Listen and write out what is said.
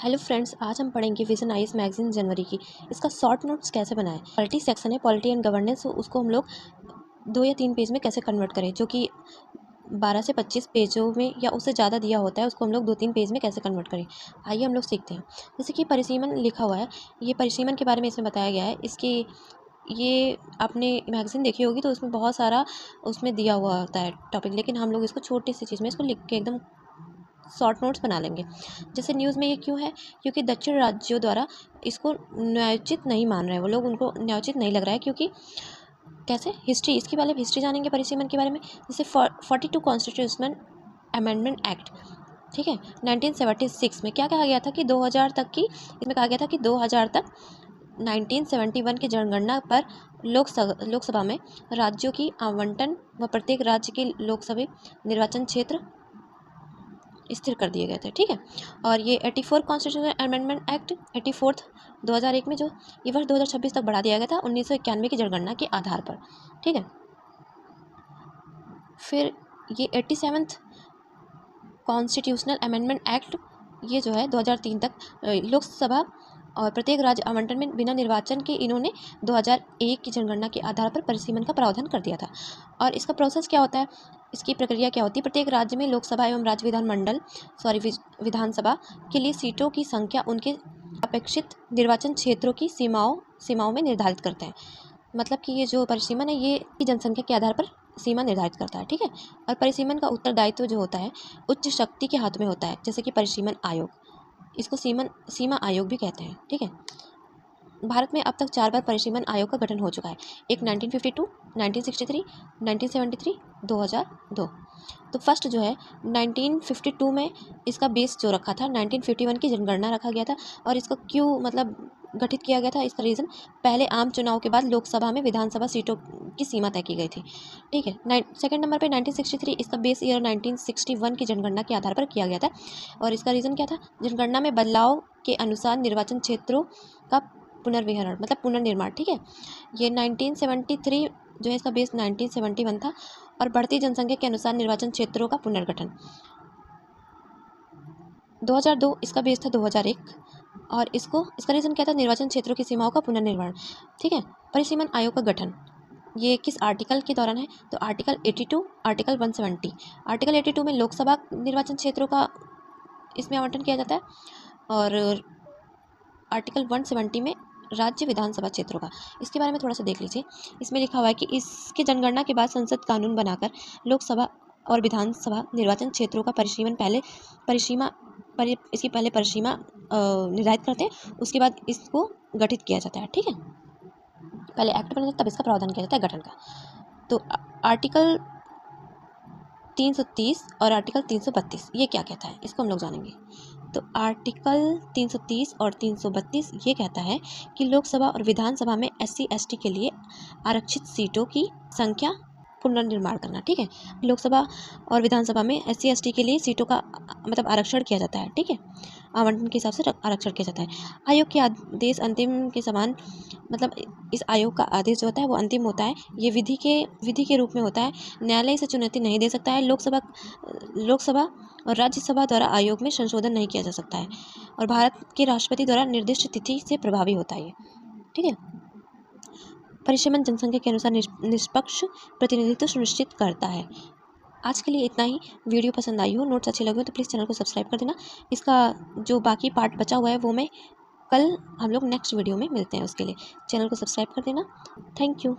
Hello friends, आज हम पढ़ेंगे विजन आइज मैगजीन जनवरी की। इसका शॉर्ट नोट्स कैसे बनाएं। पॉलिटी सेक्शन है, पॉलिटी एंड गवर्नेंस, उसको हम लोग 2 या 3 पेज में कैसे कन्वर्ट करें, जो कि 12 से 25 पेजों में या उससे ज़्यादा दिया होता है, उसको हम लोग 2-3 पेज में कैसे कन्वर्ट करें। आइए हम लोग सीखते हैं। जैसे कि परिसीमन लिखा हुआ है, ये परिसीमन के बारे में इसमें बताया गया है। इसकी ये आपने मैगजीन देखी होगी तो उसमें बहुत सारा उसमें दिया हुआ होता है टॉपिक, लेकिन हम लोग इसको छोटी सी चीज़ में इसको लिख के एकदम शॉर्ट नोट्स बना लेंगे। जैसे न्यूज़ में ये क्यों है, क्योंकि दक्षिण राज्यों द्वारा इसको न्यायोचित नहीं मान रहे हैं, वो लोग उनको न्यायोचित नहीं लग रहा है। क्योंकि कैसे, हिस्ट्री, इसके बारे में हिस्ट्री जानेंगे परिसीमन के बारे में। जैसे 42 कॉन्स्टिट्यूशनल अमेंडमेंट एक्ट, ठीक है, 1976 में क्या कहा गया था कि 2000 तक की, इसमें कहा गया था कि 2000 तक 1971 की जनगणना पर लोकसभा में राज्यों की आवंटन व प्रत्येक राज्य के लोकसभा निर्वाचन क्षेत्र स्थिर कर दिए गए थे। ठीक है, और ये 84 कॉन्स्टिट्यूशनल अमेंडमेंट एक्ट 84 2001 में जो ये वर्ष 2026 तक बढ़ा दिया गया था 1991 की जनगणना के आधार पर। ठीक है, फिर ये 87 कॉन्स्टिट्यूशनल अमेंडमेंट एक्ट, ये जो है 2003 तक लोकसभा और प्रत्येक राज्य आवंटन में बिना निर्वाचन के इन्होंने 2001 की जनगणना के आधार पर परिसीमन का प्रावधान कर दिया था। और इसका प्रोसेस क्या होता है, इसकी प्रक्रिया क्या होती है। प्रत्येक राज्य में लोकसभा एवं राज्य विधानसभा के लिए सीटों की संख्या उनके अपेक्षित निर्वाचन क्षेत्रों की सीमाओं में निर्धारित करते हैं। मतलब कि ये जो परिसीमन है ये जनसंख्या के आधार पर सीमा निर्धारित करता है। ठीक है, और परिसीमन का उत्तरदायित्व जो होता है उच्च शक्ति के हाथ में होता है, जैसे कि परिसीमन आयोग, इसको सीमा आयोग भी कहते हैं। ठीक है, भारत में अब तक 4 बार परिसीमन आयोग का गठन हो चुका है। एक 1952, 1963, 1973, 2002। तो फर्स्ट जो है 1952 में इसका बेस जो रखा था 1951 की जनगणना रखा गया था। और इसको क्यों मतलब गठित किया गया था, इसका रीज़न पहले आम चुनाव के बाद लोकसभा में विधानसभा सीटों की सीमा तय की गई थी। ठीक है, सेकंड नंबर पे 1963, इसका बेस ईयर 1961 की जनगणना के आधार पर किया गया था। और इसका रीज़न क्या था, जनगणना में बदलाव के अनुसार निर्वाचन क्षेत्रों का पुनर्विहरण मतलब पुनर्निर्माण। ठीक है, ये 1973 जो है इसका बेस 1971 था। और बढ़ती जनसंख्या के अनुसार निर्वाचन क्षेत्रों का पुनर्गठन 2002, इसका बेस था 2001। और इसका रीज़न क्या था, निर्वाचन क्षेत्रों की सीमाओं का पुनर्निर्माण। ठीक है, परिसीमन आयोग का गठन ये किस आर्टिकल के दौरान है, तो आर्टिकल 82, आर्टिकल 170। आर्टिकल 82 में लोकसभा निर्वाचन क्षेत्रों का इसमें आवंटन किया जाता है, और आर्टिकल 170 में राज्य विधानसभा क्षेत्रों का। इसके बारे में थोड़ा सा देख लीजिए। इसमें लिखा हुआ है कि इसकी जनगणना के बाद संसद कानून बनाकर लोकसभा और विधानसभा निर्वाचन क्षेत्रों का इसकी पहले परिसीमा निर्धारित करते हैं, उसके बाद इसको गठित किया जाता है। ठीक है, पहले एक्ट बना तब इसका प्रावधान किया जाता है गठन का। तो आर्टिकल 330 और आर्टिकल 332 ये क्या कहता है, इसको हम लोग जानेंगे। तो आर्टिकल 330 और 332 ये कहता है कि लोकसभा और विधानसभा में SC/ST के लिए आरक्षित सीटों की संख्या पुनर्निर्माण करना। ठीक है, लोकसभा और विधानसभा में SC/ST के लिए सीटों का मतलब आरक्षण किया जाता है। ठीक है, आवंटन के हिसाब से आरक्षण किया जाता है। आयोग के आदेश अंतिम के समान, मतलब इस आयोग का आदेश जो होता है वो अंतिम होता है। ये विधि के रूप में होता है, न्यायालय से चुनौती नहीं दे सकता है। लोकसभा और राज्यसभा द्वारा आयोग में संशोधन नहीं किया जा सकता है, और भारत के राष्ट्रपति द्वारा निर्दिष्ट तिथि से प्रभावी होता है ये। ठीक है, परिसीमन जनसंख्या के अनुसार निष्पक्ष प्रतिनिधित्व सुनिश्चित करता है। आज के लिए इतना ही। वीडियो पसंद आई हो, नोट्स अच्छे लगे हो तो प्लीज़ चैनल को सब्सक्राइब कर देना। इसका जो बाकी पार्ट बचा हुआ है वो मैं कल हम लोग नेक्स्ट वीडियो में मिलते हैं, उसके लिए चैनल को सब्सक्राइब कर देना। Thank you.